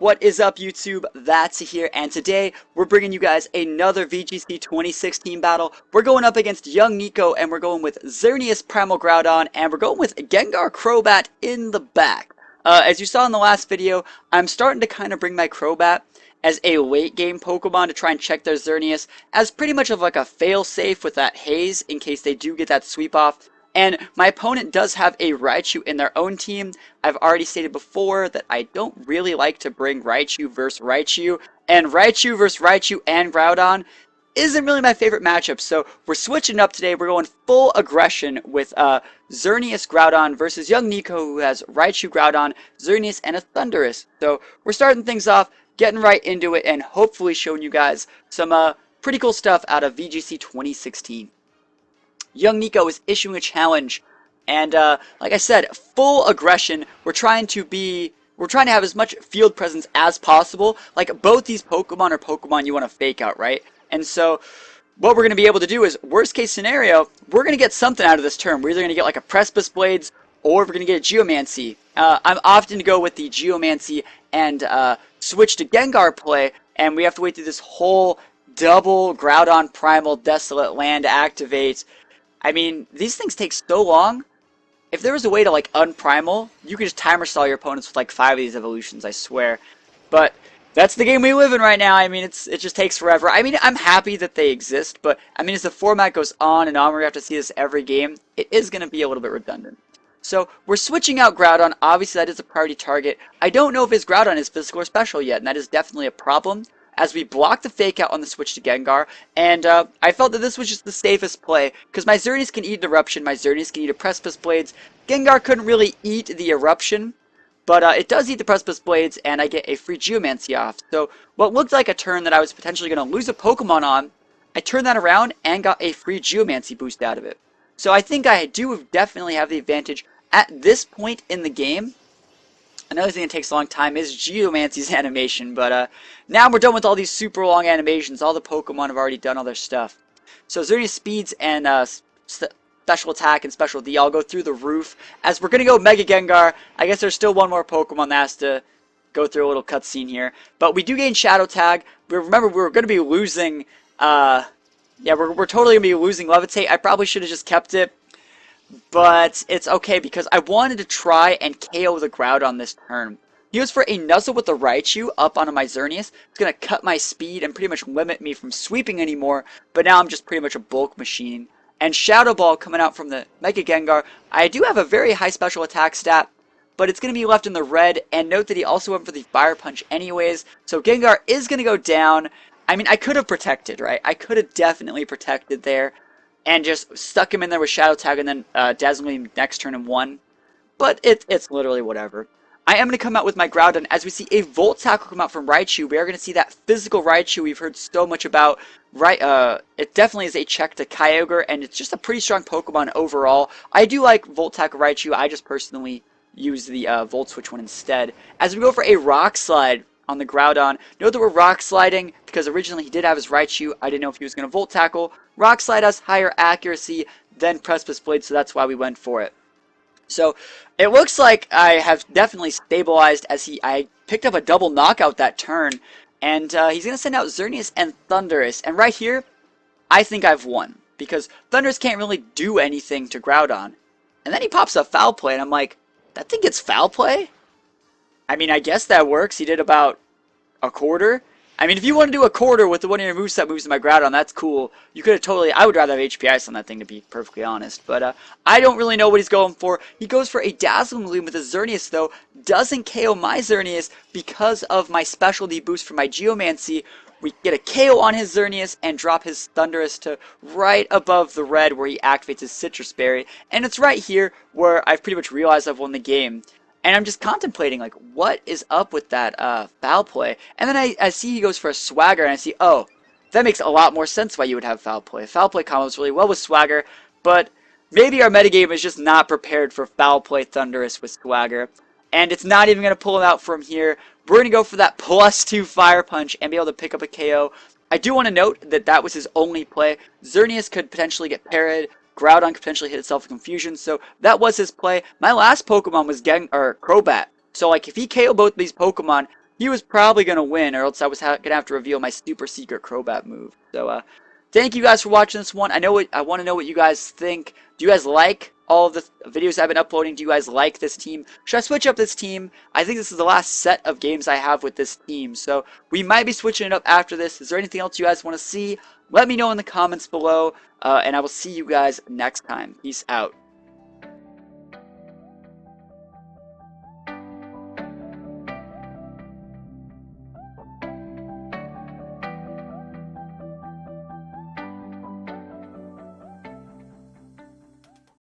What is up, YouTube? That's here, and today we're bringing you guys another VGC 2016 battle. We're going up against Young Nico, and we're going with Xerneas Primal Groudon, and we're going with Gengar Crobat in the back. As you saw in the last video, I'm starting to kind of bring my Crobat as a late game Pokemon to try and check their Xerneas as pretty much of like a fail-safe with that Haze in case they do get that sweep off. And my opponent does have a Raichu in their own team. I've already stated before that I don't really like to bring Raichu versus Raichu. And Raichu versus Raichu and Groudon isn't really my favorite matchup. So we're switching up today. We're going full aggression with Xerneas Groudon versus Young Nico, who has Raichu Groudon, Xerneas, and a Thundurus. So we're starting things off, getting right into it, and hopefully showing you guys some pretty cool stuff out of VGC 2016. Young Nico is issuing a challenge, and like I said, full aggression. We're trying to have as much field presence as possible. Like, both these Pokemon are Pokemon you want to fake out, right? And so what we're going to be able to do is, worst case scenario, we're going to get something out of this turn. We're either going to get like a Precipice Blades, or we're going to get a Geomancy. I'm often to go with the Geomancy and switch to Gengar play, and we have to wait through this whole double Groudon Primal Desolate Land activate. I mean, these things take so long. If there was a way to, like, unprimal, you could just timer stall your opponents with, like, 5 of these evolutions, I swear. But that's the game we live in right now. I mean, it just takes forever. I mean, I'm happy that they exist, but, I mean, as the format goes on and on, we have to see this every game, it is going to be a little bit redundant. So, we're switching out Groudon. Obviously, that is a priority target. I don't know if his Groudon is physical or special yet, and that is definitely a problem, as we block the fake out on the switch to Gengar, and I felt that this was just the safest play, because my Xerneas can eat an Eruption, my Xerneas can eat a Precipice Blades. Gengar couldn't really eat the Eruption, but it does eat the Precipice Blades, and I get a free Geomancy off. So what looked like a turn that I was potentially going to lose a Pokemon on, I turned that around and got a free Geomancy boost out of it. So I think I do definitely have the advantage at this point in the game. Another thing that takes a long time is Geomancy's animation, but now we're done with all these super long animations. All the Pokemon have already done all their stuff. So Xerneas speeds and special attack and special D all go through the roof. As we're going to go Mega Gengar, I guess there's still one more Pokemon that has to go through a little cutscene here. But we do gain Shadow Tag. Remember, we're going to be losing, yeah, we're totally going to be losing Levitate. I probably should have just kept it. But it's okay because I wanted to try and KO the Groudon this turn. He was for a Nuzzle with the Raichu up onto my Xerneas. It's going to cut my speed and pretty much limit me from sweeping anymore. But now I'm just pretty much a bulk machine. And Shadow Ball coming out from the Mega Gengar. I do have a very high special attack stat, but it's going to be left in the red. And note that he also went for the Fire Punch anyways. So Gengar is going to go down. I mean, I could have protected, right? I could have definitely protected there and just stuck him in there with Shadow Tag and then Dazzling Gleam next turn and won. But it's literally whatever. I am going to come out with my Groudon as we see a Volt Tackle come out from Raichu. We are going to see that physical Raichu we've heard so much about. It definitely is a check to Kyogre, and it's just a pretty strong Pokemon overall. I do like Volt Tackle Raichu. I just personally use the Volt Switch one instead. As we go for a Rock Slide on the Groudon. Note that we're Rock Sliding because originally he did have his Raichu. I didn't know if he was going to Volt Tackle. Rock Slide has higher accuracy than Precipice Blade, so that's why we went for it. So it looks like I have definitely stabilized as I picked up a double knockout that turn. And he's going to send out Xerneas and Thundurus. And right here, I think I've won. Because Thundurus can't really do anything to Groudon. And then he pops a Foul Play, and I'm like, that thing gets Foul Play? I mean, I guess that works. He did about a quarter. I mean, if you want to do a quarter with the one of your moveset moves in my Groudon, that's cool. You could have totally... I would rather have HP Ice on that thing, to be perfectly honest. But I don't really know what he's going for. He goes for a Dazzling Gleam with his Xerneas, though. Doesn't KO my Xerneas because of my specialty boost for my Geomancy. We get a KO on his Xerneas and drop his Thundurus to right above the red where he activates his Citrus Berry. And it's right here where I've pretty much realized I've won the game. And I'm just contemplating, like, what is up with that Foul Play? And then I see he goes for a Swagger, and I see, oh, that makes a lot more sense why you would have Foul Play. Foul Play combos really well with Swagger, but maybe our metagame is just not prepared for Foul Play Thundurus with Swagger. And it's not even going to pull him out from here. We're going to go for that +2 Fire Punch and be able to pick up a KO. I do want to note that that was his only play. Xerneas could potentially get parried. Groudon could potentially hit itself with Confusion, so that was his play. My last Pokemon was Crobat. So, like, if he KO both these Pokemon, he was probably going to win, or else I was going to have to reveal my super secret Crobat move. So, thank you guys for watching this one. I want to know what you guys think. Do you guys like all of the videos I've been uploading? Do you guys like this team? Should I switch up this team? I think this is the last set of games I have with this team, so we might be switching it up after this. Is there anything else you guys want to see? Let me know in the comments below, and I will see you guys next time. Peace out.